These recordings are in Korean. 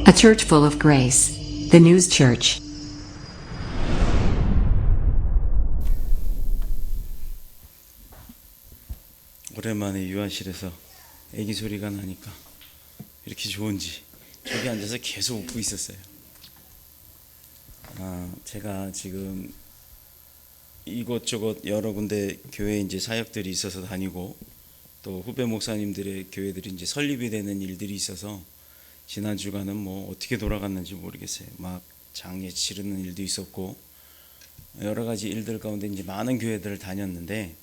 A church full of grace. The News Church. 오랜만에 유아실에서 애기 소리가 나니까 이렇게 좋은지 저기 앉아서 계속 웃고 있었어요. 제가 지금 이곳저곳 여러 군데 교회 이제 사역들이 있어서 다니고 또 후배 목사님들의 교회들이 이제 설립이 되는 일들이 있어서 지난 주간은 뭐 어떻게 돌아갔는지 모르겠어요. 막 장례 치르는 일도 있었고 여러 가지 일들 가운데 이제 많은 교회들을 다녔는데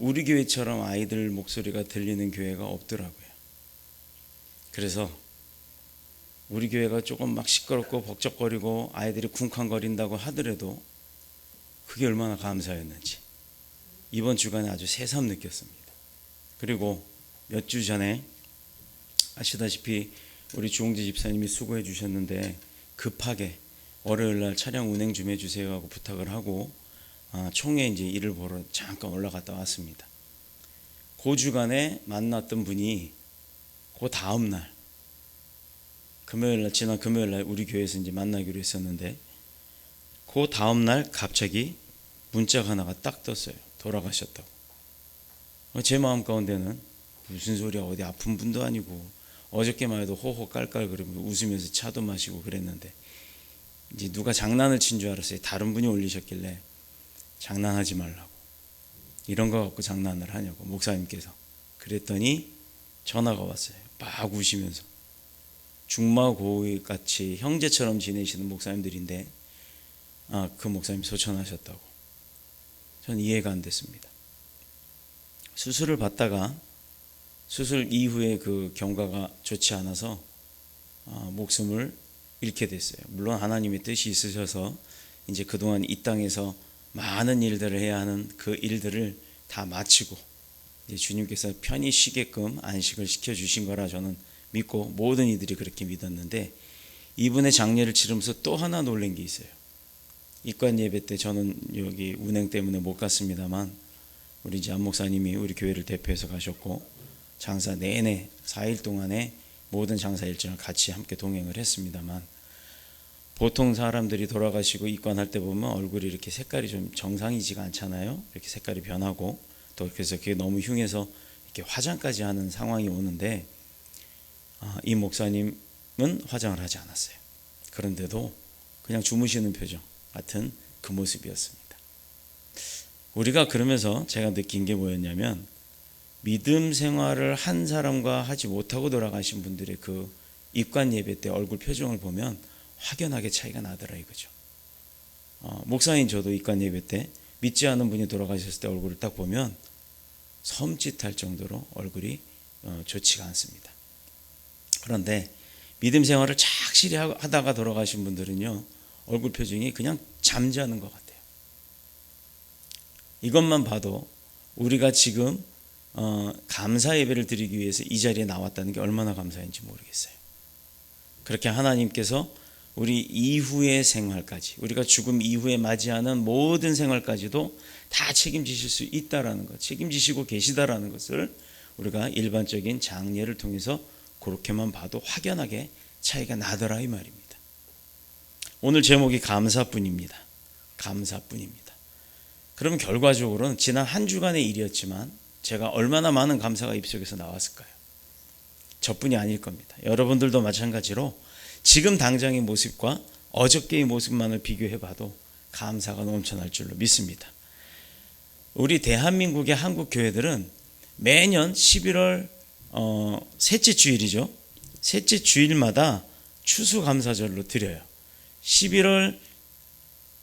우리 교회처럼 아이들 목소리가 들리는 교회가 없더라고요. 그래서 우리 교회가 조금 막 시끄럽고 벅적거리고 아이들이 쿵쾅거린다고 하더라도 그게 얼마나 감사했는지 이번 주간에 아주 새삼 느꼈습니다. 그리고 몇 주 전에 아시다시피 우리 주홍재 집사님이 수고해 주셨는데 급하게 월요일날 차량 운행 좀 해주세요 하고 부탁을 하고 총회 이제 일을 보러 잠깐 올라갔다 왔습니다. 그 주간에 만났던 분이 그 다음 날 지난 금요일날 우리 교회에서 이제 만나기로 했었는데 그 다음 날 갑자기 문자가 하나가 딱 떴어요. 돌아가셨다고. 제 마음 가운데는 무슨 소리야, 어디 아픈 분도 아니고 어저께만 해도 호호 깔깔거리면서 웃으면서 차도 마시고 그랬는데 이제 누가 장난을 친 줄 알았어요. 다른 분이 올리셨길래 장난하지 말라고, 이런 거 갖고 장난을 하냐고 목사님께서. 그랬더니 전화가 왔어요. 막 우시면서. 중마고우같이 형제처럼 지내시는 목사님들인데 그 목사님 소천하셨다고. 전 이해가 안 됐습니다. 수술을 받다가 수술 이후에 그 경과가 좋지 않아서 목숨을 잃게 됐어요. 물론 하나님의 뜻이 있으셔서 이제 그동안 이 땅에서 많은 일들을 해야 하는 그 일들을 다 마치고 이제 주님께서 편히 쉬게끔 안식을 시켜주신 거라 저는 믿고 모든 이들이 그렇게 믿었는데, 이분의 장례를 치르면서 또 하나 놀란 게 있어요. 입관 예배 때 저는 여기 운행 때문에 못 갔습니다만 우리 이제 안 목사님이 우리 교회를 대표해서 가셨고 장사 내내 4일 동안에 모든 장사 일정을 같이 함께 동행을 했습니다만, 보통 사람들이 돌아가시고 입관할 때 보면 얼굴이 이렇게 색깔이 좀 정상이지가 않잖아요. 이렇게 색깔이 변하고 또 그래서 그게 너무 흉해서 이렇게 화장까지 하는 상황이 오는데 이 목사님은 화장을 하지 않았어요. 그런데도 그냥 주무시는 표정 같은 그 모습이었습니다. 우리가 그러면서 제가 느낀 게 뭐였냐면, 믿음 생활을 한 사람과 하지 못하고 돌아가신 분들의 그 입관 예배 때 얼굴 표정을 보면 확연하게 차이가 나더라 이거죠. 목사인 저도 입관 예배 때 믿지 않은 분이 돌아가셨을 때 얼굴을 딱 보면 섬찟할 정도로 얼굴이 좋지가 않습니다. 그런데 믿음 생활을 착실히 하다가 돌아가신 분들은요, 얼굴 표정이 그냥 잠자는 것 같아요. 이것만 봐도 우리가 지금 감사 예배를 드리기 위해서 이 자리에 나왔다는 게 얼마나 감사한지 모르겠어요. 그렇게 하나님께서 우리 이후의 생활까지, 우리가 죽음 이후에 맞이하는 모든 생활까지도 다 책임지실 수 있다라는 것, 책임지시고 계시다라는 것을 우리가 일반적인 장례를 통해서 그렇게만 봐도 확연하게 차이가 나더라 이 말입니다. 오늘 제목이 감사뿐입니다. 감사뿐입니다. 그러면 결과적으로는 지난 한 주간의 일이었지만 제가 얼마나 많은 감사가 입속에서 나왔을까요? 저뿐이 아닐 겁니다. 여러분들도 마찬가지로 지금 당장의 모습과 어저께의 모습만을 비교해봐도 감사가 넘쳐날 줄로 믿습니다. 우리 대한민국의 한국 교회들은 매년 11월 셋째 주일이죠. 셋째 주일마다 추수감사절로 드려요. 11월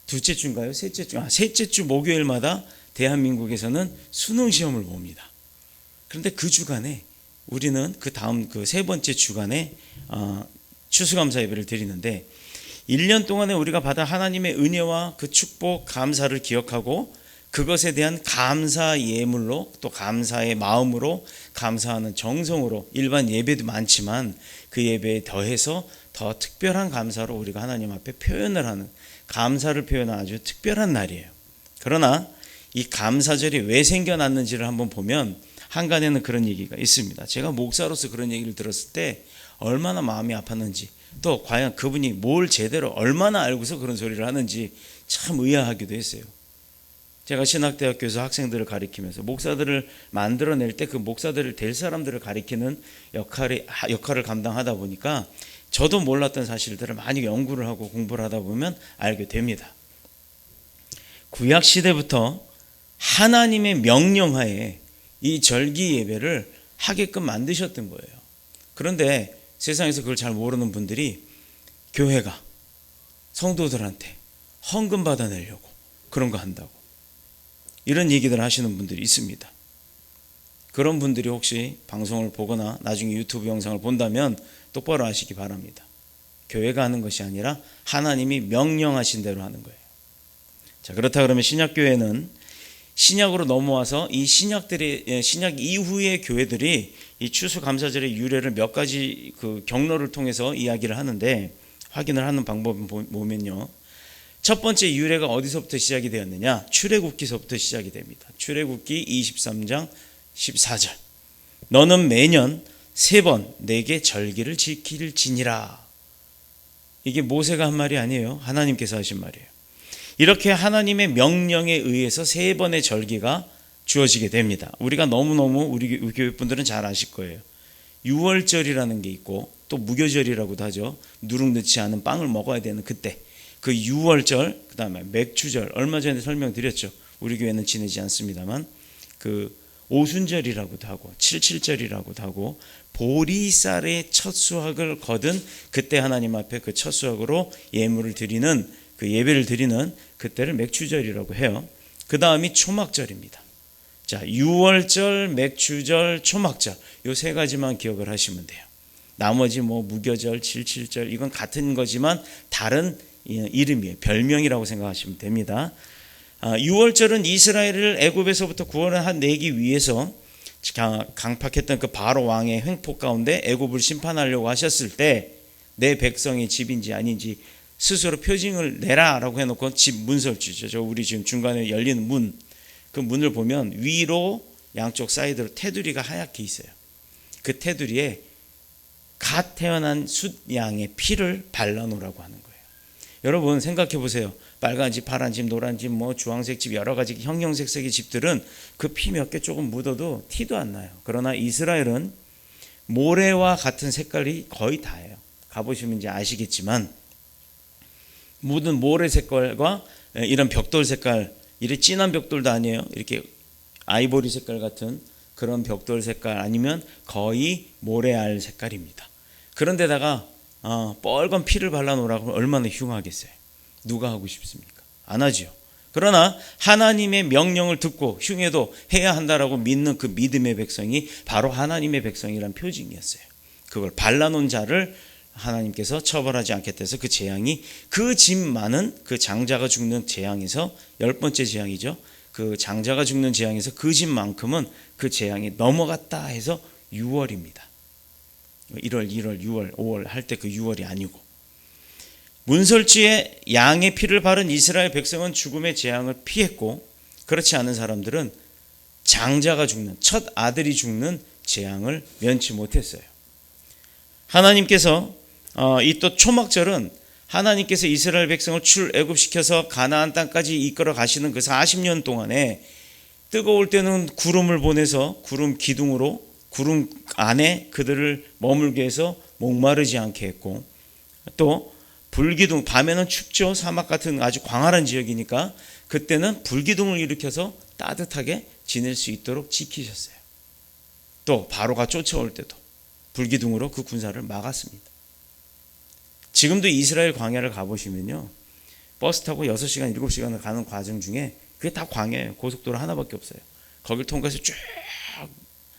둘째 주인가요? 셋째 주 목요일마다 대한민국에서는 수능 시험을 봅니다. 그런데 그 주간에 우리는 그 다음 그 세 번째 주간에 추수감사 예배를 드리는데 1년 동안에 우리가 받은 하나님의 은혜와 그 축복, 감사를 기억하고 그것에 대한 감사 예물로 또 감사의 마음으로 감사하는 정성으로 일반 예배도 많지만 그 예배에 더해서 더 특별한 감사로 우리가 하나님 앞에 표현을 하는, 감사를 표현하는 아주 특별한 날이에요. 그러나 이 감사절이 왜 생겨났는지를 한번 보면 한간에는 그런 얘기가 있습니다. 제가 목사로서 그런 얘기를 들었을 때 얼마나 마음이 아팠는지, 또 과연 그분이 뭘 제대로 얼마나 알고서 그런 소리를 하는지 참 의아하기도 했어요. 제가 신학대학교에서 학생들을 가리키면서 목사들을 만들어낼 때 그 목사들을 될 사람들을 가리키는 역할을 감당하다 보니까 저도 몰랐던 사실들을 많이 연구를 하고 공부를 하다 보면 알게 됩니다. 구약 시대부터 하나님의 명령하에 이 절기 예배를 하게끔 만드셨던 거예요. 그런데 세상에서 그걸 잘 모르는 분들이 교회가 성도들한테 헌금 받아내려고 그런 거 한다고 이런 얘기들 하시는 분들이 있습니다. 그런 분들이 혹시 방송을 보거나 나중에 유튜브 영상을 본다면 똑바로 아시기 바랍니다. 교회가 하는 것이 아니라 하나님이 명령하신 대로 하는 거예요. 자, 그렇다 그러면 신약교회는 신약으로 넘어와서 이 신약 이후의 교회들이 이 추수감사절의 유래를 몇 가지 그 경로를 통해서 이야기를 하는데, 확인을 하는 방법을 보면요, 첫 번째 유래가 어디서부터 시작이 되었느냐? 출애굽기서부터 시작이 됩니다. 출애굽기 23장 14절. 너는 매년 3번 내게 절기를 지킬지니라. 이게 모세가 한 말이 아니에요. 하나님께서 하신 말이에요. 이렇게 하나님의 명령에 의해서 3번의 절기가 주어지게 됩니다. 우리가 너무너무 우리 교회 분들은 잘 아실 거예요. 유월절이라는 게 있고 또 무교절이라고도 하죠. 누룩 넣지 않은 빵을 먹어야 되는 그때, 그 유월절, 그 다음에 맥주절, 얼마 전에 설명드렸죠. 우리 교회는 지내지 않습니다만 그 오순절이라고도 하고 77절이라고도 하고 보리쌀의 첫 수확을 거둔 그때 하나님 앞에 그 첫 수확으로 예물을 드리는, 그 예배를 드리는 그때를 맥주절이라고 해요. 그 다음이 초막절입니다. 자, 유월절, 맥주절, 초막절, 요 3가지만 기억을 하시면 돼요. 나머지 뭐 무교절, 77절 이건 같은 거지만 다른 이름이에요. 별명이라고 생각하시면 됩니다. 유월절은 이스라엘을 애굽에서부터 구원해내기 위해서 강팍했던 그 바로 왕의 횡포 가운데 애굽을 심판하려고 하셨을 때 내 백성의 집인지 아닌지 스스로 표징을 내라라고 해놓고 집 문설주죠. 저 우리 지금 중간에 열리는 문, 그 문을 보면 위로 양쪽 사이드로 테두리가 하얗게 있어요. 그 테두리에 갓 태어난 숫양의 피를 발라놓으라고 하는 거예요. 여러분 생각해 보세요. 빨간 집, 파란 집, 노란 집, 뭐 주황색 집, 여러 가지 형형색색의 집들은 그 피 몇 개 조금 묻어도 티도 안 나요. 그러나 이스라엘은 모래와 같은 색깔이 거의 다예요. 가보시면 이제 아시겠지만 묻은 모래 색깔과 이런 벽돌 색깔, 이렇게 진한 벽돌도 아니에요. 이렇게 아이보리 색깔 같은 그런 벽돌 색깔 아니면 거의 모래알 색깔입니다. 그런데다가 뻘건 피를 발라놓으라고 얼마나 흉하겠어요. 누가 하고 싶습니까? 안 하지요. 그러나 하나님의 명령을 듣고 흉해도 해야 한다라고 믿는 그 믿음의 백성이 바로 하나님의 백성이란 표징이었어요. 그걸 발라놓은 자를 하나님께서 처벌하지 않겠다 해서 그 재앙이, 그 집 많은 그 장자가 죽는 재앙에서 10번째 재앙이죠. 그 장자가 죽는 재앙에서 그 집만큼은 그 재앙이 넘어갔다 해서 6월입니다. 1월, 2월, 6월, 5월 할 때 그 6월이 아니고, 문설주에 양의 피를 바른 이스라엘 백성은 죽음의 재앙을 피했고, 그렇지 않은 사람들은 장자가 죽는, 첫 아들이 죽는 재앙을 면치 못했어요. 하나님께서 이 또 초막절은 하나님께서 이스라엘 백성을 출애굽시켜서 가나안 땅까지 이끌어 가시는 그 40년 동안에 뜨거울 때는 구름을 보내서 구름 기둥으로 구름 안에 그들을 머물게 해서 목마르지 않게 했고, 또 불기둥, 밤에는 춥죠. 사막 같은 아주 광활한 지역이니까 그때는 불기둥을 일으켜서 따뜻하게 지낼 수 있도록 지키셨어요. 또 바로가 쫓아올 때도 불기둥으로 그 군사를 막았습니다. 지금도 이스라엘 광야를 가보시면요, 버스 타고 6시간, 7시간을 가는 과정 중에 그게 다 광야예요. 고속도로 하나밖에 없어요. 거길 통과해서 쭉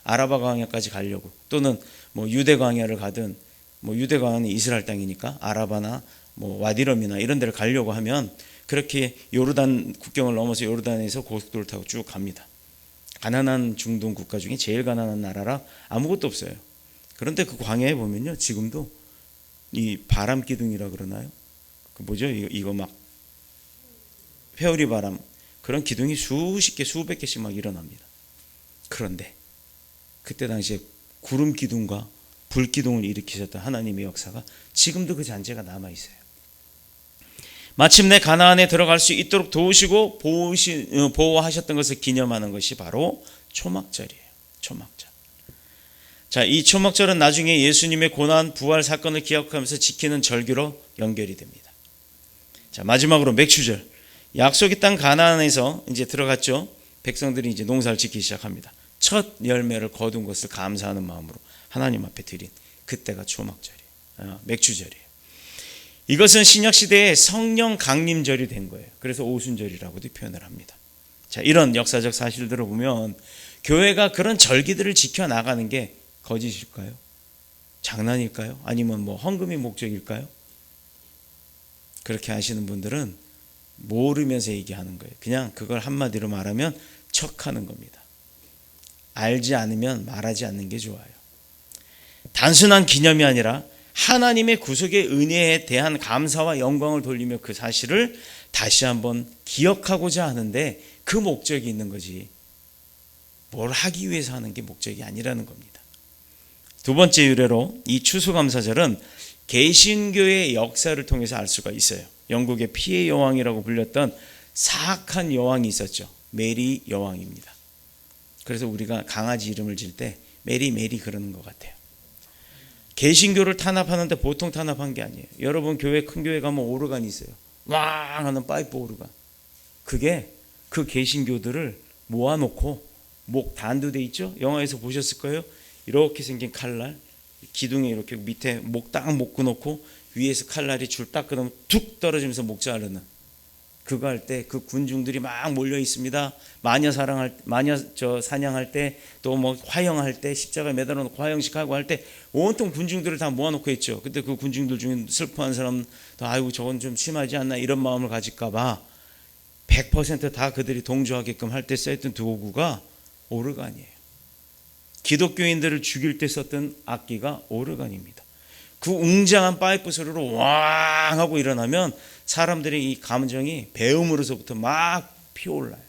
아라바 광야까지 가려고, 또는 뭐 유대 광야를 가든, 뭐 유대 광야는 이스라엘 땅이니까 아라바나 뭐 와디럼이나 이런 데를 가려고 하면 그렇게 요르단 국경을 넘어서 요르단에서 고속도로를 타고 쭉 갑니다. 가난한 중동 국가 중에 제일 가난한 나라라 아무것도 없어요. 그런데 그 광야에 보면요, 지금도 이 바람 기둥이라 그러나요? 그 뭐죠? 이거 막 회오리 바람, 그런 기둥이 수십 개, 수백 개씩 막 일어납니다. 그런데 그때 당시에 구름 기둥과 불 기둥을 일으키셨던 하나님의 역사가 지금도 그 잔재가 남아 있어요. 마침내 가나안에 들어갈 수 있도록 도우시고 보호하셨던 것을 기념하는 것이 바로 초막절이에요. 초막절. 자, 이 초막절은 나중에 예수님의 고난 부활 사건을 기억하면서 지키는 절기로 연결이 됩니다. 자, 마지막으로 맥추절. 약속의 땅 가나안에서 이제 들어갔죠. 백성들이 이제 농사를 짓기 시작합니다. 첫 열매를 거둔 것을 감사하는 마음으로 하나님 앞에 드린 그때가 초막절이에요. 맥추절이에요. 이것은 신약 시대의 성령 강림절이 된 거예요. 그래서 오순절이라고도 표현을 합니다. 자, 이런 역사적 사실들을 보면 교회가 그런 절기들을 지켜 나가는 게 거짓일까요? 장난일까요? 아니면 뭐 헌금이 목적일까요? 그렇게 하시는 분들은 모르면서 얘기하는 거예요. 그냥 그걸 한마디로 말하면 척하는 겁니다. 알지 않으면 말하지 않는 게 좋아요. 단순한 기념이 아니라 하나님의 구속의 은혜에 대한 감사와 영광을 돌리며 그 사실을 다시 한번 기억하고자 하는데 그 목적이 있는 거지, 뭘 하기 위해서 하는 게 목적이 아니라는 겁니다. 두 번째 유래로 이 추수감사절은 개신교의 역사를 통해서 알 수가 있어요. 영국의 피해 여왕이라고 불렸던 사악한 여왕이 있었죠. 메리 여왕입니다. 그래서 우리가 강아지 이름을 질 때 메리 메리 그러는 것 같아요. 개신교를 탄압하는데 보통 탄압한 게 아니에요. 여러분 교회, 큰 교회 가면 오르간이 있어요. 왕 하는 파이프 오르간. 그게 그 개신교들을 모아놓고 목 단두대 있죠? 영화에서 보셨을 거예요. 이렇게 생긴 칼날, 기둥에 이렇게 밑에 목 딱 묶어놓고 위에서 칼날이 줄 딱 끊으면 툭 떨어지면서 목 자르는, 그거 할 때 그 군중들이 막 몰려 있습니다. 마녀 사냥할 때, 또 뭐 화형할 때, 십자가에 매달아놓고 화형식 하고 할 때 온통 군중들을 다 모아놓고 있죠. 그때 그 군중들 중에 슬퍼한 사람, 아이고 저건 좀 심하지 않나 이런 마음을 가질까봐 100% 다 그들이 동조하게끔 할 때 쓰였던 도구가 오르간이에요. 기독교인들을 죽일 때 썼던 악기가 오르간입니다. 그 웅장한 파이프 소리로 왕 하고 일어나면 사람들의 이 감정이 배움으로서부터 막 피어올라요.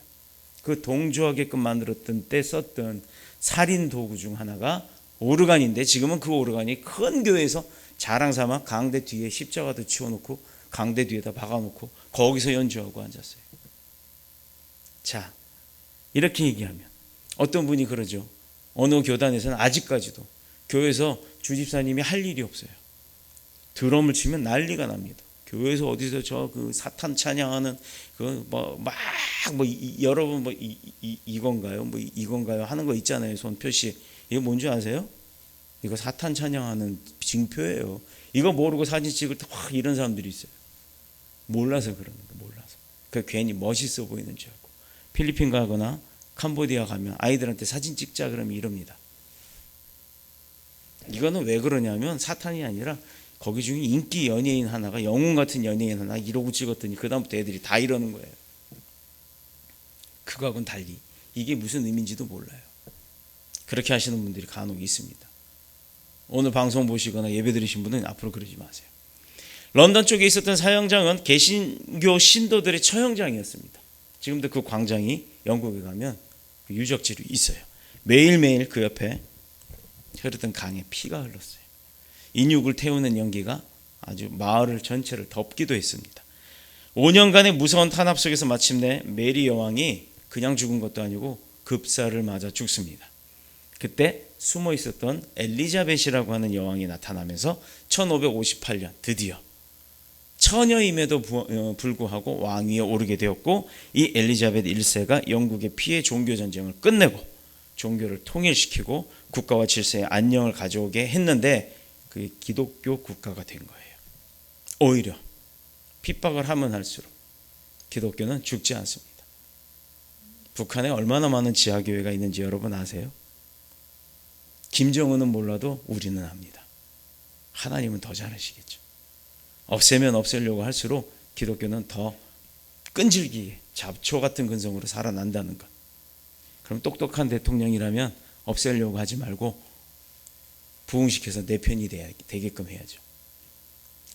그 동조하게끔 만들었던 때 썼던 살인 도구 중 하나가 오르간인데, 지금은 그 오르간이 큰 교회에서 자랑삼아 강대 뒤에 십자가도 치워놓고 강대 뒤에다 박아놓고 거기서 연주하고 앉았어요. 자, 이렇게 얘기하면 어떤 분이 그러죠. 어느 교단에서는 아직까지도 교회에서 주집사님이 할 일이 없어요. 드럼을 치면 난리가 납니다. 교회에서 어디서 저 그 사탄 찬양하는 그 여러분 이건가요? 이건가요? 하는 거 있잖아요. 손 표시. 이게 뭔지 아세요? 이거 사탄 찬양하는 징표예요. 이거 모르고 사진 찍을 때 확 이런 사람들이 있어요. 몰라서 그러는 거예요. 몰라서. 그 괜히 멋있어 보이는 줄 알고. 필리핀 가거나 캄보디아 가면 아이들한테 사진 찍자 그러면 이럽니다. 이거는 왜 그러냐면 사탄이 아니라 거기 중에 인기 연예인 하나가, 영웅 같은 연예인 하나 이러고 찍었더니 그 다음부터 애들이 다 이러는 거예요. 그거하고는 달리 이게 무슨 의미인지도 몰라요. 그렇게 하시는 분들이 간혹 있습니다. 오늘 방송 보시거나 예배 드리신 분은 앞으로 그러지 마세요. 런던 쪽에 있었던 사형장은 개신교 신도들의 처형장이었습니다. 지금도 그 광장이 영국에 가면 유적지로 있어요. 매일매일 그 옆에 흐르던 강에 피가 흘렀어요. 인육을 태우는 연기가 아주 마을 전체를 덮기도 했습니다. 5년간의 무서운 탄압 속에서 마침내 메리 여왕이 그냥 죽은 것도 아니고 급사를 맞아 죽습니다. 그때 숨어 있었던 엘리자벳이라고 하는 여왕이 나타나면서 1558년 드디어 처녀임에도 불구하고 왕위에 오르게 되었고, 이 엘리자벳 1세가 영국의 피해 종교 전쟁을 끝내고 종교를 통일시키고 국가와 질서의 안녕을 가져오게 했는데, 그게 기독교 국가가 된 거예요. 오히려 핍박을 하면 할수록 기독교는 죽지 않습니다. 북한에 얼마나 많은 지하교회가 있는지 여러분 아세요? 김정은은 몰라도 우리는 압니다. 하나님은 더 잘 아시겠죠. 없애면 없애려고 할수록 기독교는 더 끈질기게 잡초 같은 근성으로 살아난다는 것. 그럼 똑똑한 대통령이라면 없애려고 하지 말고 부흥시켜서 내 편이 되게끔 해야죠.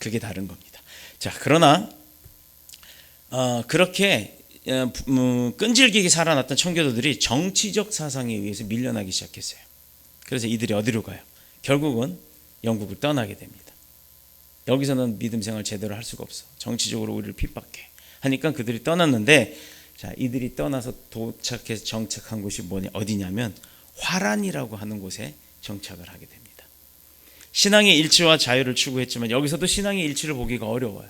그게 다른 겁니다. 자, 그러나 그렇게 끈질기게 살아났던 청교도들이 정치적 사상에 의해서 밀려나기 시작했어요. 그래서 이들이 어디로 가요? 결국은 영국을 떠나게 됩니다. 여기서는 믿음 생활 제대로 할 수가 없어. 정치적으로 우리를 핍박해. 하니까 그들이 떠났는데, 자, 이들이 떠나서 도착해서 정착한 곳이 뭐냐, 어디냐면 화란이라고 하는 곳에 정착을 하게 됩니다. 신앙의 일치와 자유를 추구했지만 여기서도 신앙의 일치를 보기가 어려워요.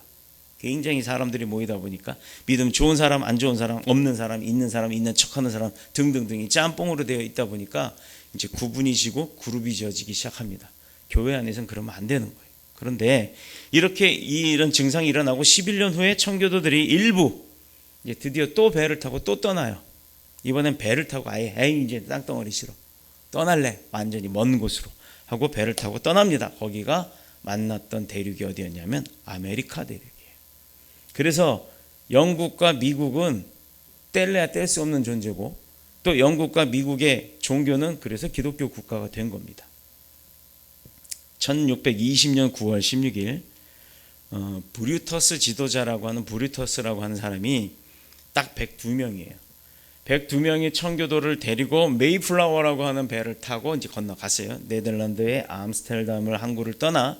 굉장히 사람들이 모이다 보니까 믿음 좋은 사람, 안 좋은 사람, 없는 사람, 있는 척하는 사람 등등등이 짬뽕으로 되어 있다 보니까 이제 구분이 지고 그룹이 지어지기 시작합니다. 교회 안에서는 그러면 안 되는 거예요. 그런데 이렇게 이런 증상이 일어나고 11년 후에 청교도들이 일부 이제 드디어 또 배를 타고 또 떠나요. 이번엔 배를 타고 아예 이제 땅덩어리 싫어, 떠날래, 완전히 먼 곳으로 하고 배를 타고 떠납니다. 거기가 만났던 대륙이 어디였냐면 아메리카 대륙이에요. 그래서 영국과 미국은 뗄래야 뗄 수 없는 존재고, 또 영국과 미국의 종교는 그래서 기독교 국가가 된 겁니다. 1620년 9월 16일 브루터스 지도자라고 하는 브루터스라고 하는 사람이 딱 102명이에요. 102명의 청교도를 데리고 메이플라워라고 하는 배를 타고 이제 건너갔어요. 네덜란드의 암스테르담을 항구를 떠나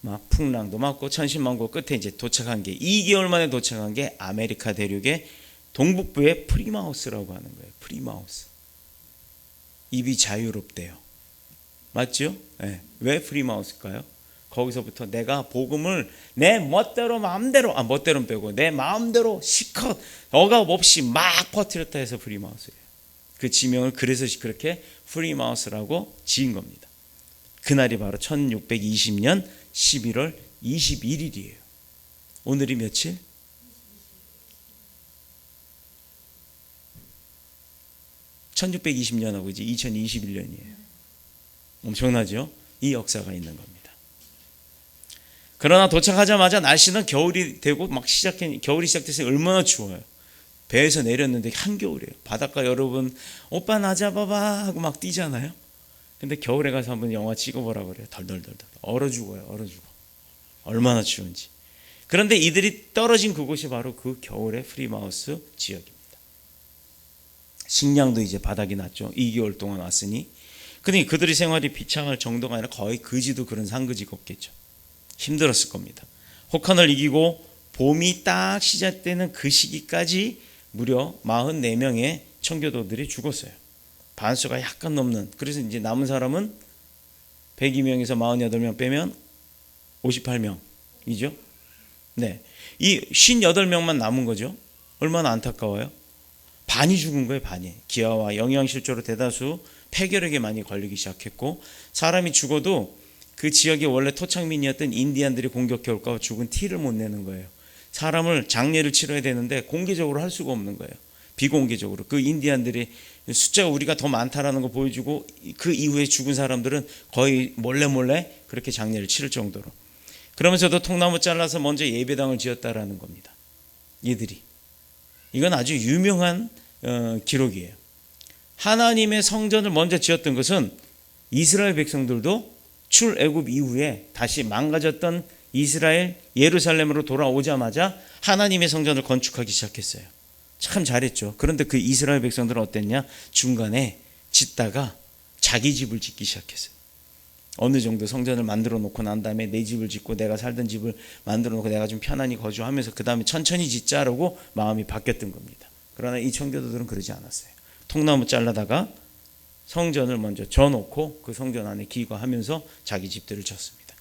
막 풍랑도 맞고 천신만고 끝에 이제 도착한 게 2개월 만에 도착한 게 아메리카 대륙의 동북부의 프리마우스라고 하는 거예요. 프리마우스. 입이 자유롭대요. 맞죠? 네. 왜 프리마우스일까요? 거기서부터 내가 복음을 내 멋대로 마음대로, 멋대로는 빼고 내 마음대로 시컷 억압 없이 막 퍼뜨렸다 해서 프리마우스예요. 그 지명을 그래서 그렇게 프리마우스라고 지은 겁니다. 그날이 바로 1620년 11월 21일이에요. 오늘이 며칠? (1620년하고) 이제 2021년이에요. 엄청나죠? 이 역사가 있는 겁니다. 그러나 도착하자마자 날씨는 겨울이 되고 막 겨울이 시작돼서 얼마나 추워요. 배에서 내렸는데 한겨울이에요. 바닷가 여러분 오빠 나 잡아봐 하고 막 뛰잖아요. 근데 겨울에 가서 한번 영화 찍어보라 그래요. 덜덜덜덜 얼어 죽어요. 얼어 죽어. 얼마나 추운지. 그런데 이들이 떨어진 그곳이 바로 그 겨울의 프리마우스 지역입니다. 식량도 이제 바닥이 났죠. 2개월 동안 왔으니. 그러니까 그들의 생활이 비참할 정도가 아니라 거의 그지도 그런 상그지가 없겠죠. 힘들었을 겁니다. 혹한을 이기고 봄이 딱 시작되는 그 시기까지 무려 44명의 청교도들이 죽었어요. 반수가 약간 넘는. 그래서 이제 남은 사람은 102명에서 48명 빼면 58명이죠. 네. 이 58명만 남은 거죠. 얼마나 안타까워요. 반이 죽은 거예요. 반이. 기아와 영양실조로 대다수 폐결핵에 많이 걸리기 시작했고, 사람이 죽어도 그 지역에 원래 토착민이었던 인디안들이 공격해 올까 죽은 티를 못 내는 거예요. 사람을 장례를 치러야 되는데 공개적으로 할 수가 없는 거예요. 비공개적으로. 그 인디안들이 숫자가 우리가 더 많다라는 거 보여주고, 그 이후에 죽은 사람들은 거의 몰래 그렇게 장례를 치를 정도로. 그러면서도 통나무 잘라서 먼저 예배당을 지었다라는 겁니다. 이들이. 이건 아주 유명한 기록이에요. 하나님의 성전을 먼저 지었던 것은 이스라엘 백성들도 출애굽 이후에 다시 망가졌던 이스라엘 예루살렘으로 돌아오자마자 하나님의 성전을 건축하기 시작했어요. 참 잘했죠. 그런데 그 이스라엘 백성들은 어땠냐? 중간에 짓다가 자기 집을 짓기 시작했어요. 어느 정도 성전을 만들어 놓고 난 다음에 내 집을 짓고 내가 살던 집을 만들어 놓고 내가 좀 편안히 거주하면서 그 다음에 천천히 짓자라고 마음이 바뀌었던 겁니다. 그러나 이 청교도들은 그러지 않았어요. 통나무 잘라다가 성전을 먼저 져놓고 그 성전 안에 기거하면서 자기 집들을 졌습니다.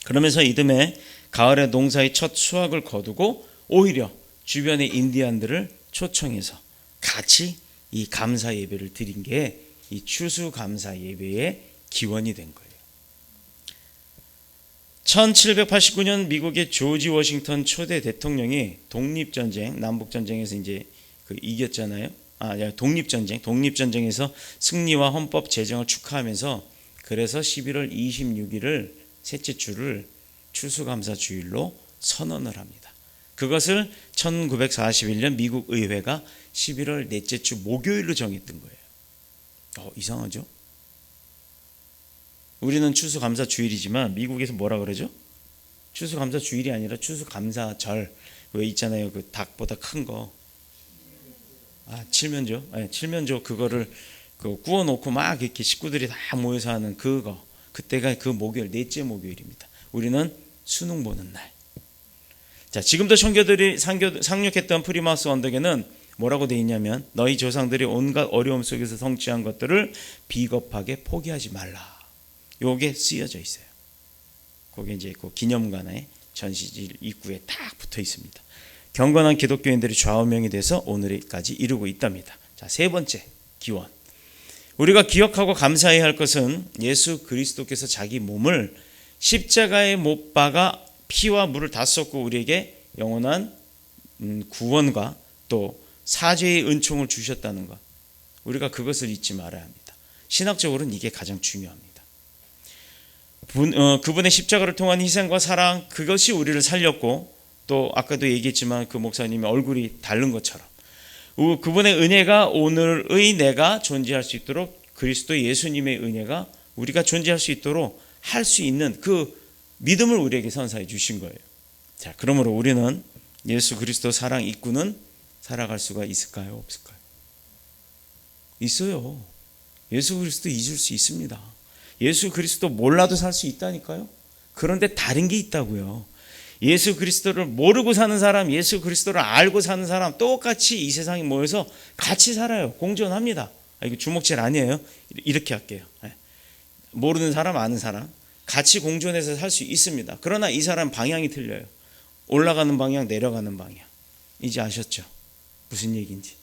그러면서 이듬해 가을에 농사의 첫 수확을 거두고 오히려 주변의 인디안들을 초청해서 같이 이 감사 예배를 드린 게 이 추수 감사 예배의 기원이 된 거예요. 1789년 미국의 조지 워싱턴 초대 대통령이 독립전쟁, 남북전쟁에서 이제 이겼잖아요. 독립전쟁에서 승리와 헌법 제정을 축하하면서 그래서 11월 26일을 셋째 주를 추수감사 주일로 선언을 합니다. 그것을 1941년 미국 의회가 11월 넷째 주 목요일로 정했던 거예요. 이상하죠? 우리는 추수감사 주일이지만 미국에서 뭐라 그러죠? 추수감사 주일이 아니라 추수감사절. 왜 있잖아요. 그 닭보다 큰 거. 칠면조. 네, 칠면조 그거를 그 구워놓고 막 이렇게 식구들이 다 모여서 하는 그때가 그 목요일, 넷째 목요일입니다. 우리는 수능 보는 날. 자, 지금도 청교들이 상륙했던 프리마우스 언덕에는 뭐라고 돼 있냐면 너희 조상들이 온갖 어려움 속에서 성취한 것들을 비겁하게 포기하지 말라. 요게 쓰여져 있어요. 거기에 이제 그 기념관에 전시실 입구에 딱 붙어 있습니다. 경건한 기독교인들이 좌우명이 돼서 오늘까지 이루고 있답니다. 자, 세 번째 기원. 우리가 기억하고 감사해야 할 것은 예수 그리스도께서 자기 몸을 십자가에 못 박아 피와 물을 다 쏟고 우리에게 영원한 구원과 또 사죄의 은총을 주셨다는 것. 우리가 그것을 잊지 말아야 합니다. 신학적으로는 이게 가장 중요합니다. 그분의 십자가를 통한 희생과 사랑, 그것이 우리를 살렸고 또 아까도 얘기했지만 그 목사님의 얼굴이 다른 것처럼 그분의 은혜가 오늘의 내가 존재할 수 있도록 그리스도 예수님의 은혜가 우리가 존재할 수 있도록 할 수 있는 그 믿음을 우리에게 선사해 주신 거예요. 자, 그러므로 우리는 예수 그리스도 사랑 입구는 살아갈 수가 있을까요? 없을까요? 있어요. 예수 그리스도 잊을 수 있습니다. 예수 그리스도 몰라도 살 수 있다니까요. 그런데 다른 게 있다고요. 예수 그리스도를 모르고 사는 사람, 예수 그리스도를 알고 사는 사람 똑같이 이 세상에 모여서 같이 살아요. 공존합니다. 이거 주먹질 아니에요. 이렇게 할게요. 모르는 사람, 아는 사람 같이 공존해서 살 수 있습니다. 그러나 이 사람 방향이 틀려요. 올라가는 방향, 내려가는 방향. 이제 아셨죠? 무슨 얘기인지.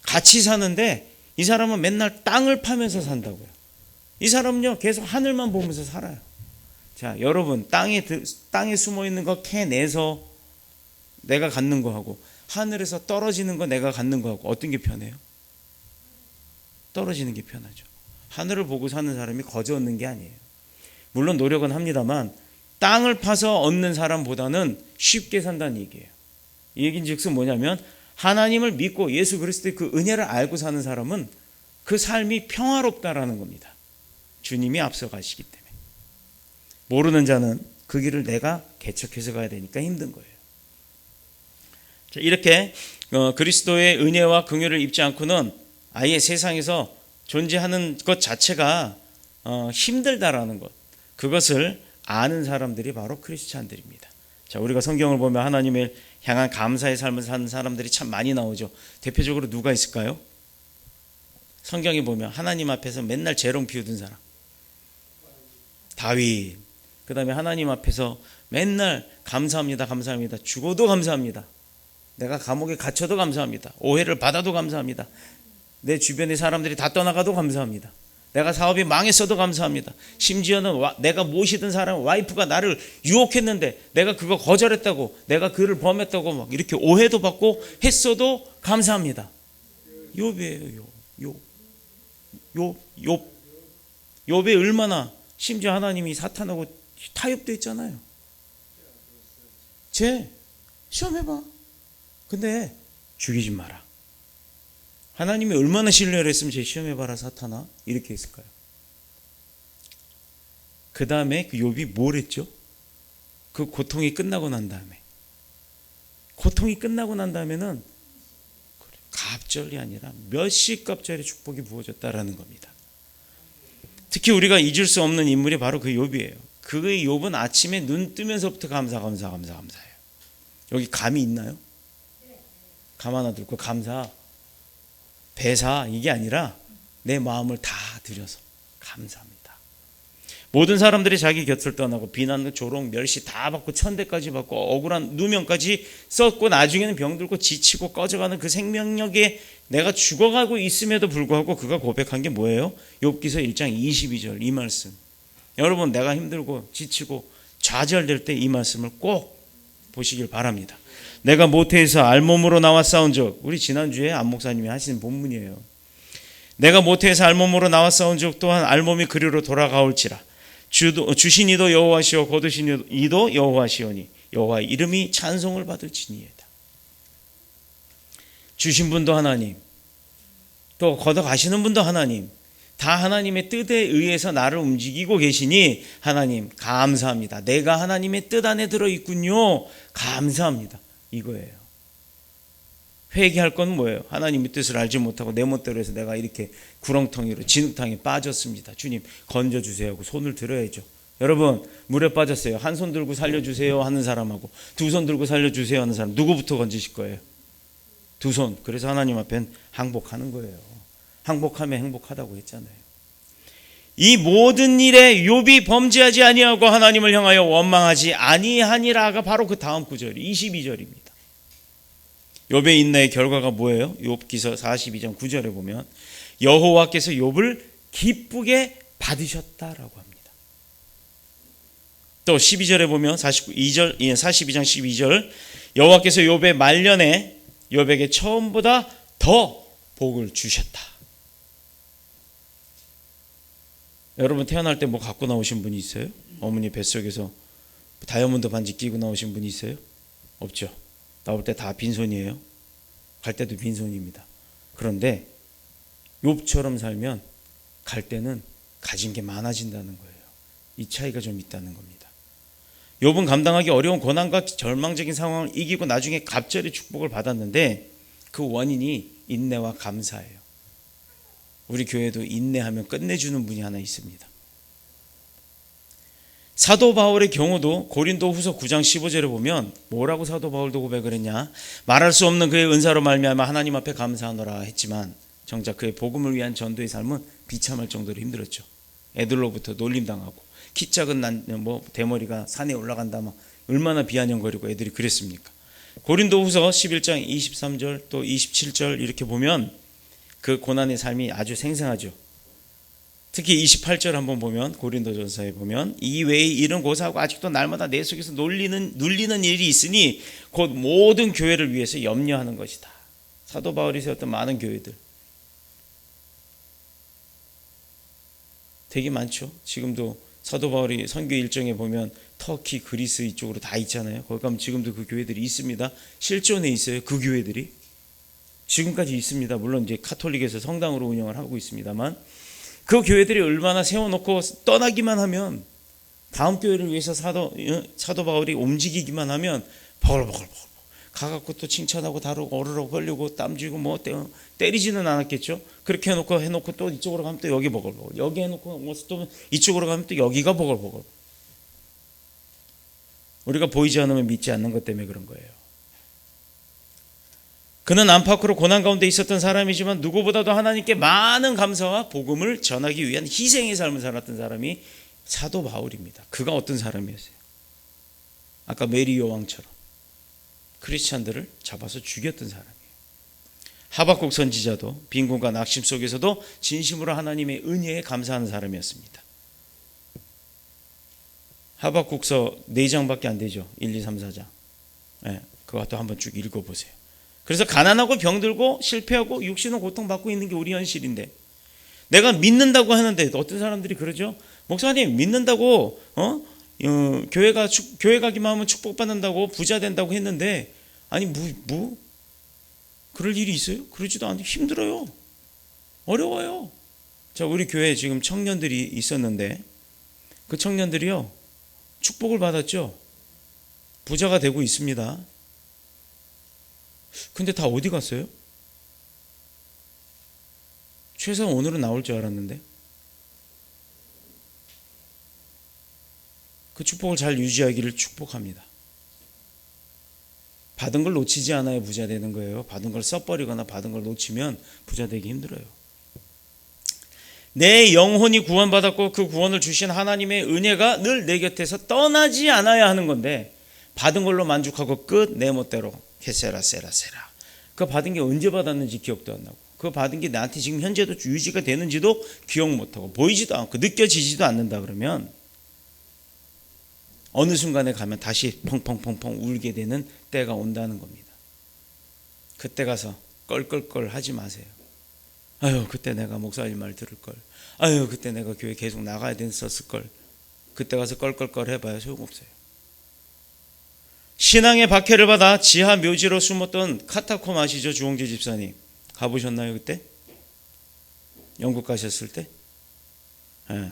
같이 사는데 이 사람은 맨날 땅을 파면서 산다고요. 이 사람은요 계속 하늘만 보면서 살아요. 자, 여러분 땅에 숨어 있는 거 캐내서 내가 갖는 거하고 하늘에서 떨어지는 거 내가 갖는 거하고 어떤 게 편해요? 떨어지는 게 편하죠. 하늘을 보고 사는 사람이 거저 얻는 게 아니에요. 물론 노력은 합니다만 땅을 파서 얻는 사람보다는 쉽게 산다는 얘기예요. 이 얘기인즉슨 뭐냐면 하나님을 믿고 예수 그리스도의 그 은혜를 알고 사는 사람은 그 삶이 평화롭다라는 겁니다. 주님이 앞서가시기 때문에. 모르는 자는 그 길을 내가 개척해서 가야 되니까 힘든 거예요. 자, 이렇게 그리스도의 은혜와 긍휼을 입지 않고는 아예 세상에서 존재하는 것 자체가 힘들다라는 것. 그것을 아는 사람들이 바로 크리스찬들입니다. 자, 우리가 성경을 보면 하나님을 향한 감사의 삶을 사는 사람들이 참 많이 나오죠. 대표적으로 누가 있을까요? 성경에 보면 하나님 앞에서 맨날 재롱 피우던 사람. 다윗. 그 다음에 하나님 앞에서 맨날 감사합니다, 감사합니다. 죽어도 감사합니다. 내가 감옥에 갇혀도 감사합니다. 오해를 받아도 감사합니다. 내 주변의 사람들이 다 떠나가도 감사합니다. 내가 사업이 망했어도 감사합니다. 심지어는 내가 모시던 사람 와이프가 나를 유혹했는데 내가 그거 거절했다고, 내가 그를 범했다고 막 이렇게 오해도 받고 했어도 감사합니다. 욥이에요. 욥이 얼마나, 심지어 하나님이 사탄하고 타협도 했잖아요. 쟤 시험해봐. 근데 죽이지 마라. 하나님이 얼마나 신뢰를 했으면 쟤 시험해봐라 사탄아 이렇게 했을까요? 그 다음에 그 욥이 뭘 했죠? 그 고통이 끝나고 난 다음에, 고통이 끝나고 난 다음에는 갑절이 아니라 몇십 갑절의 축복이 부어졌다라는 겁니다. 특히 우리가 잊을 수 없는 인물이 바로 그 욥이에요. 그 욥은 아침에 눈 뜨면서부터 감사해요. 여기 감이 있나요? 감 하나 들고 감사, 배사 이게 아니라 내 마음을 다 들여서 감사합니다. 모든 사람들이 자기 곁을 떠나고 비난, 조롱, 멸시 다 받고 천대까지 받고 억울한 누명까지 썼고 나중에는 병들고 지치고 꺼져가는 그 생명력에 내가 죽어가고 있음에도 불구하고 그가 고백한 게 뭐예요? 욥기서 1장 22절 이 말씀. 여러분, 내가 힘들고 지치고 좌절될 때 이 말씀을 꼭 보시길 바랍니다. 내가 모태에서 알몸으로 나와 싸운 적, 우리 지난주에 안 목사님이 하신 본문이에요. 내가 모태에서 알몸으로 나와 싸운 적 또한 알몸이 그리로 돌아가올지라. 주신 이도 여호와시오 거두신 이도 여호와시오니 여호와의 이름이 찬송을 받을지니이다. 주신 분도 하나님, 또 걷어가시는 분도 하나님, 다 하나님의 뜻에 의해서 나를 움직이고 계시니 하나님 감사합니다. 내가 하나님의 뜻 안에 들어있군요. 감사합니다. 이거예요. 회개할 건 뭐예요? 하나님의 뜻을 알지 못하고 내 멋대로 해서 내가 이렇게 구렁텅이로 진흙탕에 빠졌습니다. 주님 건져주세요 하고 손을 들어야죠. 여러분 물에 빠졌어요. 한 손 들고 살려주세요 하는 사람하고 두 손 들고 살려주세요 하는 사람 누구부터 건지실 거예요? 두 손. 그래서 하나님 앞엔 항복하는 거예요. 항복하면 행복하다고 했잖아요. 이 모든 일에 욥이 범죄하지 아니하고 하나님을 향하여 원망하지 아니하니라가 바로 그 다음 구절 22절입니다. 욥의 인내의 결과가 뭐예요? 욥기서 42장 9절에 보면 여호와께서 욥을 기쁘게 받으셨다라고 합니다. 또 12절에 보면 42장 12절 여호와께서 욥의 말년에 욥에게 처음보다 더 복을 주셨다. 여러분 태어날 때 뭐 갖고 나오신 분이 있어요? 어머니 뱃속에서 다이아몬드 반지 끼고 나오신 분이 있어요? 없죠. 나올 때 다 빈손이에요. 갈 때도 빈손입니다. 그런데 욥처럼 살면 갈 때는 가진 게 많아진다는 거예요. 이 차이가 좀 있다는 겁니다. 욥은 감당하기 어려운 고난과 절망적인 상황을 이기고 나중에 갑절의 축복을 받았는데 그 원인이 인내와 감사예요. 우리 교회도 인내하면 끝내주는 분이 하나 있습니다. 사도 바울의 경우도 고린도 후서 9장 15절에 보면 뭐라고 사도 바울도 고백을 했냐? 말할 수 없는 그의 은사로 말미암아 하나님 앞에 감사하노라 했지만 정작 그의 복음을 위한 전도의 삶은 비참할 정도로 힘들었죠. 애들로부터 놀림당하고 키 작은 대머리가 산에 올라간다 막 얼마나 비아냥거리고 애들이 그랬습니까? 고린도 후서 11장 23절 또 27절 이렇게 보면 그 고난의 삶이 아주 생생하죠. 특히 28절 한번 보면 고린도전서에 보면 이 외의 일은 고사하고 아직도 날마다 내 속에서 눌리는 일이 있으니 곧 모든 교회를 위해서 염려하는 것이다. 사도 바울이 세웠던 많은 교회들 되게 많죠. 지금도 사도 바울이 선교 일정에 보면 터키, 그리스 이쪽으로 다 있잖아요. 거기 가면 지금도 그 교회들이 있습니다. 실존에 있어요. 그 교회들이 지금까지 있습니다. 물론 이제 카톨릭에서 성당으로 운영을 하고 있습니다만 그 교회들이 얼마나 세워놓고 떠나기만 하면 다음 교회를 위해서 사도 바울이 움직이기만 하면 버글버글 가갖고 또 칭찬하고 다루고 어르르 걸리고 땀 쥐고 뭐 때리지는 않았겠죠. 그렇게 해놓고 또 이쪽으로 가면 또 여기 버글버글 여기 해놓고 또 이쪽으로 가면 또 여기가 버글버글. 우리가 보이지 않으면 믿지 않는 것 때문에 그런 거예요. 그는 안팎으로 고난 가운데 있었던 사람이지만 누구보다도 하나님께 많은 감사와 복음을 전하기 위한 희생의 삶을 살았던 사람이 사도 바울입니다. 그가 어떤 사람이었어요? 아까 메리 여왕처럼 크리스찬들을 잡아서 죽였던 사람이에요. 하박국 선지자도 빈곤과 낙심 속에서도 진심으로 하나님의 은혜에 감사하는 사람이었습니다. 하박국서 4장밖에 안 되죠. 1, 2, 3, 4장. 네, 그것도 한번 쭉 읽어보세요. 그래서 가난하고 병들고 실패하고 육신은 고통받고 있는 게 우리 현실인데 내가 믿는다고 하는데 어떤 사람들이 그러죠. 목사님 믿는다고 교회 가기만 하면 축복받는다고 부자 된다고 했는데 아니 뭐 그럴 일이 있어요? 그러지도 않아요. 힘들어요. 어려워요. 자, 우리 교회에 지금 청년들이 있었는데 그 청년들이요 축복을 받았죠. 부자가 되고 있습니다. 근데 다 어디 갔어요? 최소한 오늘은 나올 줄 알았는데 그 축복을 잘 유지하기를 축복합니다. 받은 걸 놓치지 않아야 부자 되는 거예요. 받은 걸 써버리거나 받은 걸 놓치면 부자 되기 힘들어요. 내 영혼이 구원받았고 그 구원을 주신 하나님의 은혜가 늘 내 곁에서 떠나지 않아야 하는 건데 받은 걸로 만족하고 끝 내 멋대로 세라. 그거 받은 게 언제 받았는지 기억도 안 나고 그거 받은 게 나한테 지금 현재도 유지가 되는지도 기억 못하고 보이지도 않고 느껴지지도 않는다 그러면 어느 순간에 가면 다시 펑펑펑펑 울게 되는 때가 온다는 겁니다. 그때 가서 껄껄껄 하지 마세요. 아유 그때 내가 목사님 말 들을 걸. 아유 그때 내가 교회 계속 나가야 됐었을 걸. 그때 가서 껄껄껄 해봐야 소용없어요. 신앙의 박해를 받아 지하 묘지로 숨었던 카타콤 아시죠? 주홍재 집사님 가보셨나요 그때? 영국 가셨을 때?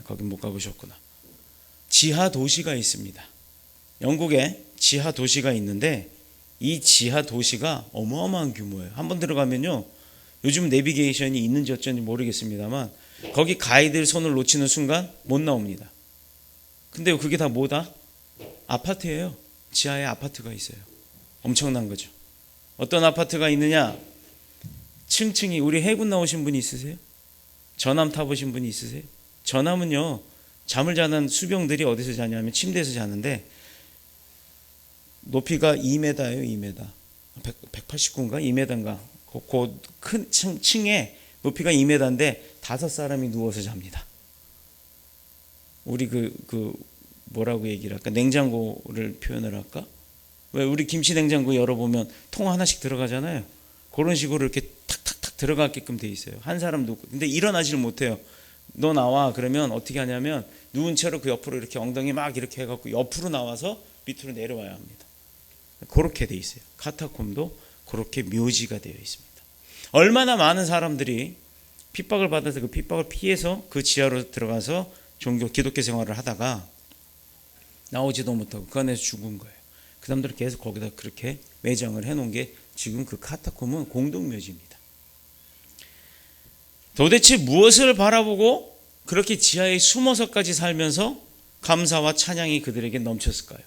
거긴 못 가보셨구나. 지하 도시가 있습니다. 영국에 지하 도시가 있는데 이 지하 도시가 어마어마한 규모예요. 한번 들어가면요, 요즘 내비게이션이 있는지 어쩐지 모르겠습니다만 거기 가이드를 손을 놓치는 순간 못 나옵니다. 근데 그게 다 뭐다? 아파트예요. 지하에 아파트가 있어요. 엄청난 거죠. 어떤 아파트가 있느냐? 층층이. 우리 해군 나오신 분이 있으세요? 전함 타보신 분이 있으세요? 전함은요, 잠을 자는 수병들이 어디서 자냐면 침대에서 자는데 높이가 2m예요. 2m. 189인가 2m인가. 그 큰 층에 높이가 2m인데 5사람이 누워서 잡니다. 우리 뭐라고 얘기를 할까? 냉장고를 표현을 할까? 왜 우리 김치 냉장고 열어보면 통 하나씩 들어가잖아요. 그런 식으로 이렇게 탁탁탁 들어가게끔 돼 있어요. 한 사람 누워. 근데 일어나지를 못해요. 너 나와. 그러면 어떻게 하냐면 누운 채로 그 옆으로 이렇게 엉덩이 막 이렇게 해갖고 옆으로 나와서 밑으로 내려와야 합니다. 그렇게 돼 있어요. 카타콤도 그렇게 묘지가 되어 있습니다. 얼마나 많은 사람들이 핍박을 받아서 그 핍박을 피해서 그 지하로 들어가서 기독교 생활을 하다가 나오지도 못하고 그 안에서 죽은 거예요. 그 사람들은 계속 거기다 그렇게 매장을 해놓은 게 지금 그 카타콤은 공동묘지입니다. 도대체 무엇을 바라보고 그렇게 지하에 숨어서까지 살면서 감사와 찬양이 그들에게 넘쳤을까요?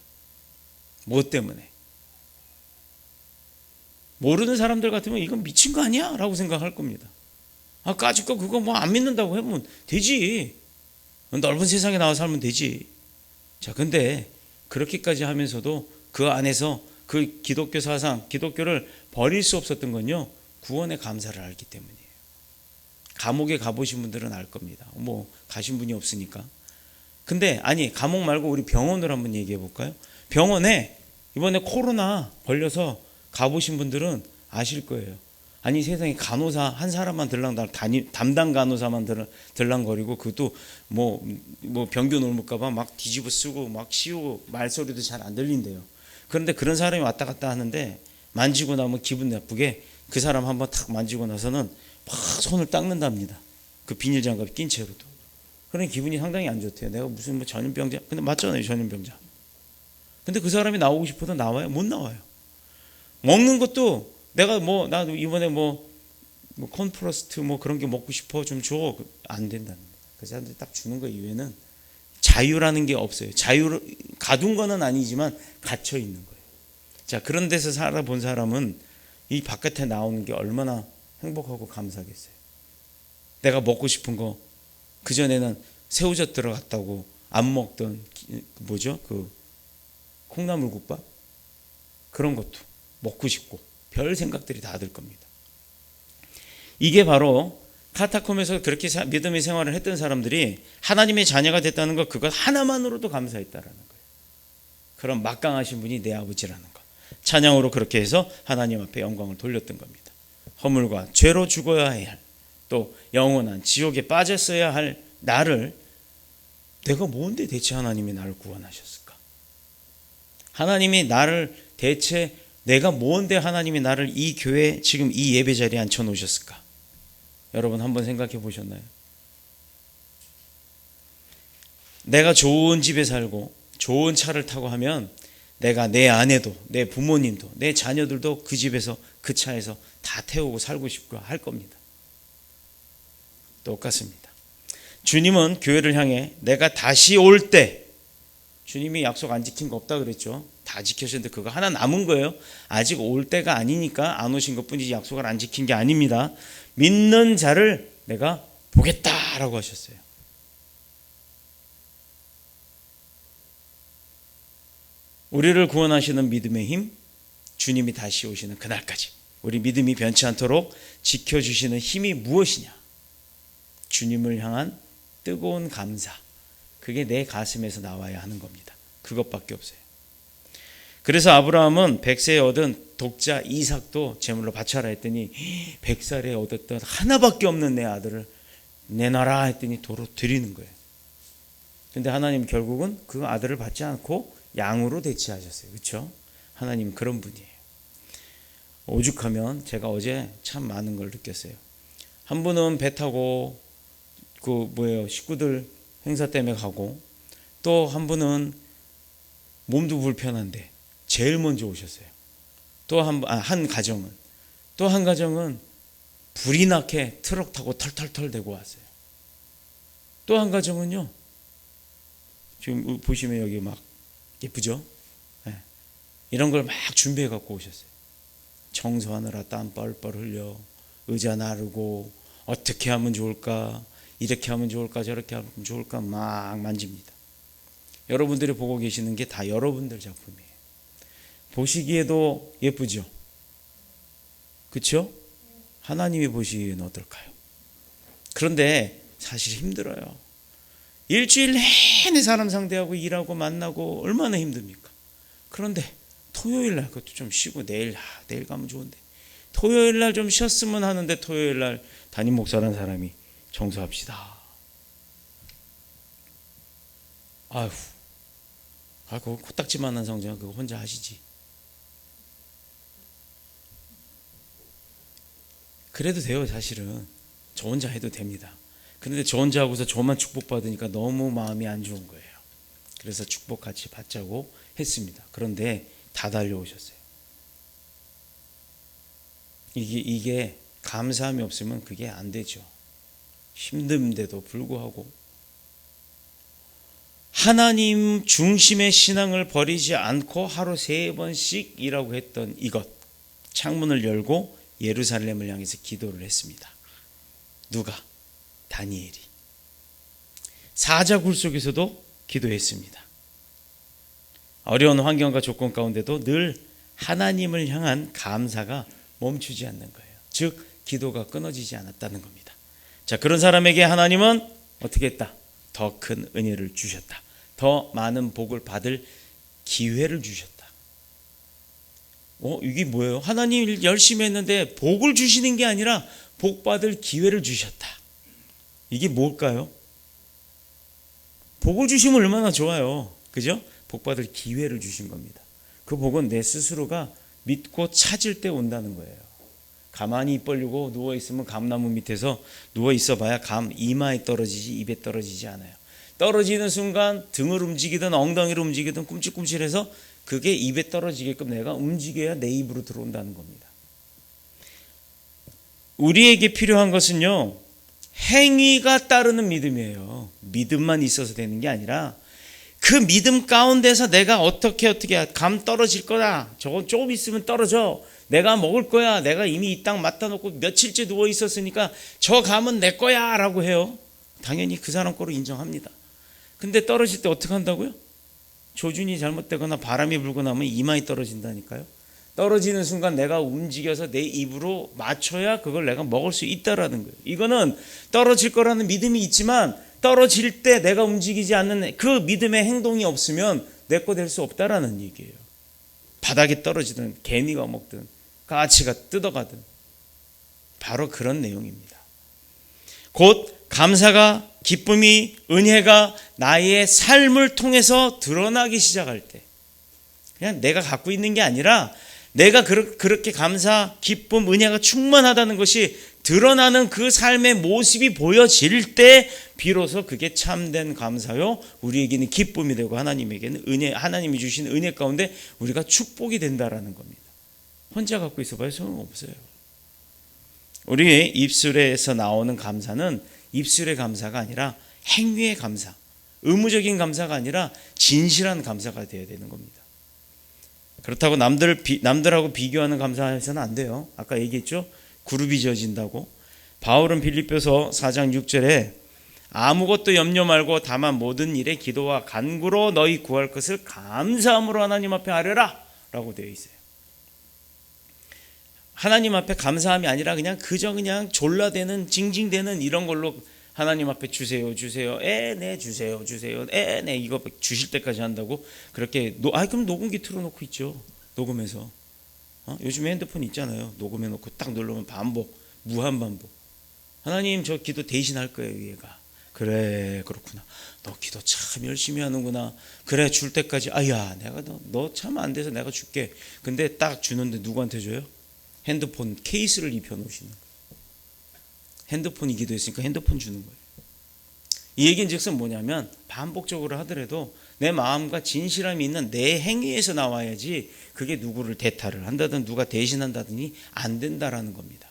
무엇 때문에? 모르는 사람들 같으면 이건 미친 거 아니야? 라고 생각할 겁니다. 아, 까짓거 그거 뭐 안 믿는다고 하면 되지. 넓은 세상에 나와 살면 되지. 자, 근데 그렇게까지 하면서도 그 안에서 그 기독교 사상, 기독교를 버릴 수 없었던 건요, 구원의 감사를 알기 때문이에요. 감옥에 가보신 분들은 알 겁니다. 뭐 가신 분이 없으니까. 근데 아니, 감옥 말고 우리 병원을 한번 얘기해 볼까요? 병원에 이번에 코로나 걸려서 가보신 분들은 아실 거예요. 아니, 세상에 간호사 한 사람만 담당 간호사만 들랑거리고, 그것도 뭐 병균 옮을까봐 막 뒤집어 쓰고 막 씌우고 말소리도 잘 안 들린대요. 그런데 그런 사람이 왔다 갔다 하는데 만지고 나면 기분 나쁘게 그 사람 한번 탁 만지고 나서는 막 손을 닦는답니다. 그 비닐장갑 낀 채로도. 그러니 기분이 상당히 안 좋대요. 내가 무슨 뭐 전염병자. 근데 맞잖아요, 전염병자. 근데 그 사람이 나오고 싶어도 나와요? 못 나와요. 먹는 것도 내가 나도 이번에 콘프로스트 그런 게 먹고 싶어 좀 줘. 안 된다는 거예요. 그 사람들이 딱 주는 거 이외에는 자유라는 게 없어요. 자유를 가둔 거는 아니지만 갇혀 있는 거예요. 자, 그런 데서 살아본 사람은 이 바깥에 나오는 게 얼마나 행복하고 감사하겠어요. 내가 먹고 싶은 거, 그전에는 새우젓 들어갔다고 안 먹던 그 콩나물국밥, 그런 것도 먹고 싶고 별 생각들이 다 들 겁니다. 이게 바로 카타콤에서 그렇게 믿음의 생활을 했던 사람들이 하나님의 자녀가 됐다는 것, 그것 하나만으로도 감사했다라는 거예요. 그런 막강하신 분이 내 아버지라는 것. 찬양으로 그렇게 해서 하나님 앞에 영광을 돌렸던 겁니다. 허물과 죄로 죽어야 할, 또 영원한 지옥에 빠졌어야 할 나를, 내가 뭔데 대체 하나님이 나를 구원하셨을까? 하나님이 나를 대체, 내가 뭔데 하나님이 나를 이 교회 지금 이 예배 자리에 앉혀 놓으셨을까? 여러분 한번 생각해 보셨나요? 내가 좋은 집에 살고 좋은 차를 타고 하면 내가 내 아내도, 내 부모님도, 내 자녀들도 그 집에서, 그 차에서 다 태우고 살고 싶고 할 겁니다. 똑같습니다. 주님은 교회를 향해 내가 다시 올 때, 주님이 약속 안 지킨 거 없다 그랬죠. 다 지켜셨는데 그거 하나 남은 거예요. 아직 올 때가 아니니까 안 오신 것뿐이지 약속을 안 지킨 게 아닙니다. 믿는 자를 내가 보겠다라고 하셨어요. 우리를 구원하시는 믿음의 힘, 주님이 다시 오시는 그날까지 우리 믿음이 변치 않도록 지켜주시는 힘이 무엇이냐? 주님을 향한 뜨거운 감사, 그게 내 가슴에서 나와야 하는 겁니다. 그것밖에 없어요. 그래서 아브라함은 100세에 얻은 독자 이삭도 제물로 바쳐라 했더니 100살에 얻었던 하나밖에 없는 내 아들을 내놔라 했더니 도로 드리는 거예요. 근데 하나님 결국은 그 아들을 받지 않고 양으로 대체하셨어요. 그렇죠? 하나님 그런 분이에요. 오죽하면 제가 어제 참 많은 걸 느꼈어요. 한 분은 배 타고 식구들 행사 때문에 가고, 또 한 분은 몸도 불편한데 제일 먼저 오셨어요. 한 가정은, 또 한 가정은 불이 나게 트럭 타고 털털털 대고 왔어요. 또 한 가정은요, 지금 보시면 여기 막 예쁘죠? 네. 이런 걸 막 준비해 갖고 오셨어요. 청소하느라 땀 뻘뻘 흘려 의자 나르고 어떻게 하면 좋을까, 이렇게 하면 좋을까, 저렇게 하면 좋을까 막 만집니다. 여러분들이 보고 계시는 게 다 여러분들 작품이에요. 보시기에도 예쁘죠? 그렇죠? 하나님이 보시기에는 어떨까요? 그런데 사실 힘들어요. 일주일 내내 사람 상대하고 일하고 만나고 얼마나 힘듭니까? 그런데 토요일 날 그것도 좀 쉬고 내일 가면 좋은데, 토요일 날 좀 쉬었으면 하는데 토요일 날 담임 목사라는 사람이 청소합시다. 아휴, 그거 코딱지만한 성장 그거 혼자 하시지. 그래도 돼요. 사실은 저 혼자 해도 됩니다. 그런데 저 혼자 하고서 저만 축복받으니까 너무 마음이 안 좋은 거예요. 그래서 축복 같이 받자고 했습니다. 그런데 다 달려오셨어요. 이게 감사함이 없으면 그게 안 되죠. 힘든데도 불구하고 하나님 중심의 신앙을 버리지 않고 하루 3번씩 일하고 했던 이것, 창문을 열고 예루살렘을 향해서 기도를 했습니다. 누가? 다니엘이. 사자굴 속에서도 기도했습니다. 어려운 환경과 조건 가운데도 늘 하나님을 향한 감사가 멈추지 않는 거예요. 즉 기도가 끊어지지 않았다는 겁니다. 자, 그런 사람에게 하나님은 어떻게 했다? 더 큰 은혜를 주셨다. 더 많은 복을 받을 기회를 주셨다. 이게 뭐예요? 하나님 열심히 했는데 복을 주시는 게 아니라 복 받을 기회를 주셨다. 이게 뭘까요? 복을 주시면 얼마나 좋아요. 그죠? 복 받을 기회를 주신 겁니다. 그 복은 내 스스로가 믿고 찾을 때 온다는 거예요. 가만히 입 벌리고 누워있으면 감나무 밑에서 누워있어 봐야 감 이마에 떨어지지 입에 떨어지지 않아요. 떨어지는 순간 등을 움직이든 엉덩이를 움직이든 꿈찔꿈찔해서 그게 입에 떨어지게끔 내가 움직여야 내 입으로 들어온다는 겁니다. 우리에게 필요한 것은요, 행위가 따르는 믿음이에요. 믿음만 있어서 되는 게 아니라 그 믿음 가운데서 내가 어떻게 감 떨어질 거다. 저건 조금 있으면 떨어져. 내가 먹을 거야. 내가 이미 이 땅 맡아 놓고 며칠째 누워 있었으니까 저 감은 내 거야 라고 해요. 당연히 그 사람 거로 인정합니다. 근데 떨어질 때 어떻게 한다고요? 조준이 잘못되거나 바람이 불고 나면 이마에 떨어진다니까요. 떨어지는 순간 내가 움직여서 내 입으로 맞춰야 그걸 내가 먹을 수 있다라는 거예요. 이거는 떨어질 거라는 믿음이 있지만 떨어질 때 내가 움직이지 않는 그 믿음의 행동이 없으면 내 거 될 수 없다라는 얘기예요. 바닥에 떨어지든 개미가 먹든 까치가 뜯어가든 바로 그런 내용입니다. 곧 감사가, 기쁨이, 은혜가 나의 삶을 통해서 드러나기 시작할 때, 그냥 내가 갖고 있는 게 아니라 내가 그렇게 감사, 기쁨, 은혜가 충만하다는 것이 드러나는 그 삶의 모습이 보여질 때 비로소 그게 참된 감사요, 우리에게는 기쁨이 되고 하나님에게는 은혜, 하나님이 주신 은혜 가운데 우리가 축복이 된다라는 겁니다. 혼자 갖고 있어봐야 소용없어요. 우리의 입술에서 나오는 감사는 입술의 감사가 아니라 행위의 감사, 의무적인 감사가 아니라 진실한 감사가 되어야 되는 겁니다. 그렇다고 남들하고 비교하는 감사해서는 안 돼요. 아까 얘기했죠? 그룹이 지어진다고. 바울은 빌립보서 4장 6절에 아무것도 염려 말고 다만 모든 일에 기도와 간구로 너희 구할 것을 감사함으로 하나님 앞에 아뢰라 라고 되어 있어요. 하나님 앞에 감사함이 아니라 그냥 졸라대는 징징대는 이런 걸로 하나님 앞에 주세요 네 주세요 네 이거 주실 때까지 한다고 그렇게 그럼 녹음기 틀어놓고 있죠. 녹음해서 요즘에 핸드폰 있잖아요. 녹음해놓고 딱 누르면 반복, 무한반복. 하나님 저 기도 대신 할 거예요. 얘가 그래 그렇구나. 너 기도 참 열심히 하는구나. 그래 줄 때까지 아야 내가 너 참 안 돼서 내가 줄게. 근데 딱 주는데 누구한테 줘요? 핸드폰 케이스를 입혀놓으시는 거예요. 핸드폰이 기도했으니까 핸드폰 주는 거예요. 이 얘기는 즉슨 뭐냐면 반복적으로 하더라도 내 마음과 진실함이 있는 내 행위에서 나와야지 그게 누구를 대타를 한다든 누가 대신한다더니 안 된다라는 겁니다.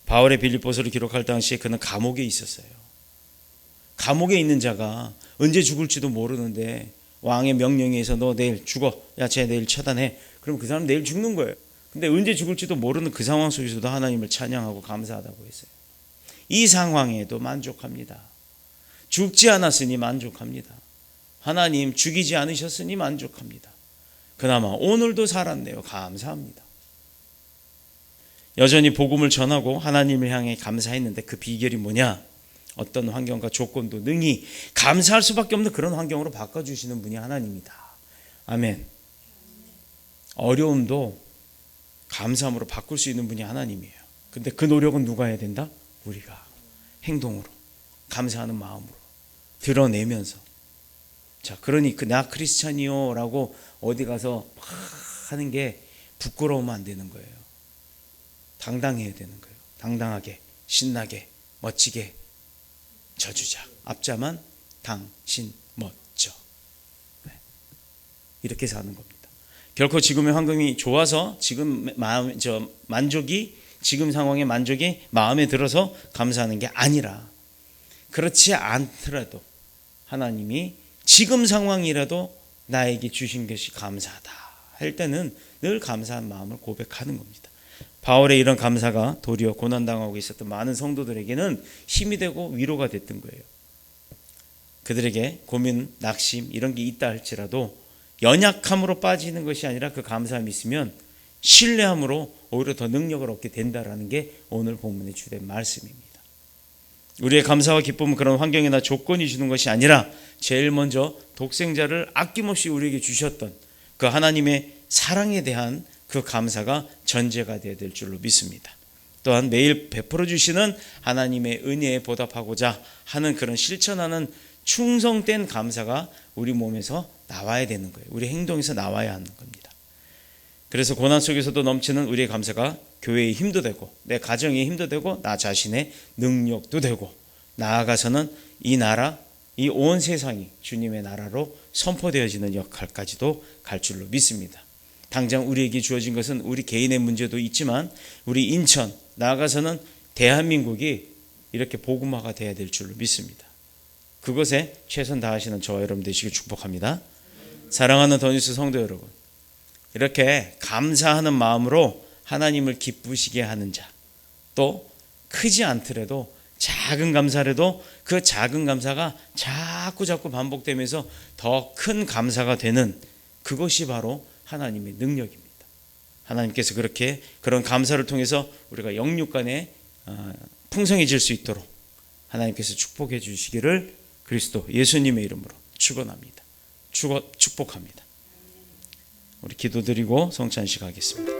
바울의 빌립보서를 기록할 당시에 그는 감옥에 있었어요. 감옥에 있는 자가 언제 죽을지도 모르는데 왕의 명령에 의해서 너 내일 죽어. 야, 쟤 내일 처단해. 그럼 그 사람 내일 죽는 거예요. 근데 언제 죽을지도 모르는 그 상황 속에서도 하나님을 찬양하고 감사하다고 했어요. 이 상황에도 만족합니다. 죽지 않았으니 만족합니다. 하나님 죽이지 않으셨으니 만족합니다. 그나마 오늘도 살았네요. 감사합니다. 여전히 복음을 전하고 하나님을 향해 감사했는데 그 비결이 뭐냐? 어떤 환경과 조건도 능히 감사할 수밖에 없는 그런 환경으로 바꿔주시는 분이 하나님이다. 아멘. 어려움도 감사함으로 바꿀 수 있는 분이 하나님이에요. 근데 그 노력은 누가 해야 된다? 우리가 행동으로, 감사하는 마음으로 드러내면서. 자, 그러니 나 크리스찬이요 라고 어디 가서 막 하는 게 부끄러우면 안 되는 거예요. 당당해야 되는 거예요. 당당하게, 신나게, 멋지게 져주자. 앞자만 당신 멋져. 네. 이렇게 사는 겁니다. 결코 지금의 환경이 좋아서 지금 만족이 지금 상황의 만족이 마음에 들어서 감사하는 게 아니라, 그렇지 않더라도 하나님이 지금 상황이라도 나에게 주신 것이 감사하다 할 때는 늘 감사한 마음을 고백하는 겁니다. 바울의 이런 감사가 도리어 고난당하고 있었던 많은 성도들에게는 힘이 되고 위로가 됐던 거예요. 그들에게 고민, 낙심 이런 게 있다 할지라도 연약함으로 빠지는 것이 아니라 그 감사함이 있으면 신뢰함으로 오히려 더 능력을 얻게 된다라는 게 오늘 본문의 주된 말씀입니다. 우리의 감사와 기쁨은 그런 환경이나 조건이 주는 것이 아니라 제일 먼저 독생자를 아낌없이 우리에게 주셨던 그 하나님의 사랑에 대한 그 감사가 전제가 되어야 될 줄로 믿습니다. 또한 매일 베풀어 주시는 하나님의 은혜에 보답하고자 하는 그런 실천하는 충성된 감사가 우리 몸에서 나와야 되는 거예요. 우리 행동에서 나와야 하는 겁니다. 그래서 고난 속에서도 넘치는 우리의 감사가 교회의 힘도 되고 내 가정의 힘도 되고 나 자신의 능력도 되고 나아가서는 이 나라, 이 온 세상이 주님의 나라로 선포되어지는 역할까지도 갈 줄로 믿습니다. 당장 우리에게 주어진 것은 우리 개인의 문제도 있지만 우리 인천, 나아가서는 대한민국이 이렇게 복음화가 돼야 될 줄로 믿습니다. 그것에 최선 다하시는 저와 여러분 되시길 축복합니다. 사랑하는 더뉴스 성도 여러분, 이렇게 감사하는 마음으로 하나님을 기쁘시게 하는 자, 또 크지 않더라도 작은 감사라도 그 작은 감사가 자꾸 반복되면서 더 큰 감사가 되는 그것이 바로 하나님의 능력입니다. 하나님께서 그렇게 그런 감사를 통해서 우리가 영육간에 풍성해질 수 있도록 하나님께서 축복해 주시기를 그리스도 예수님의 이름으로 축원합니다. 축복합니다. 우리 기도드리고 성찬식 하겠습니다.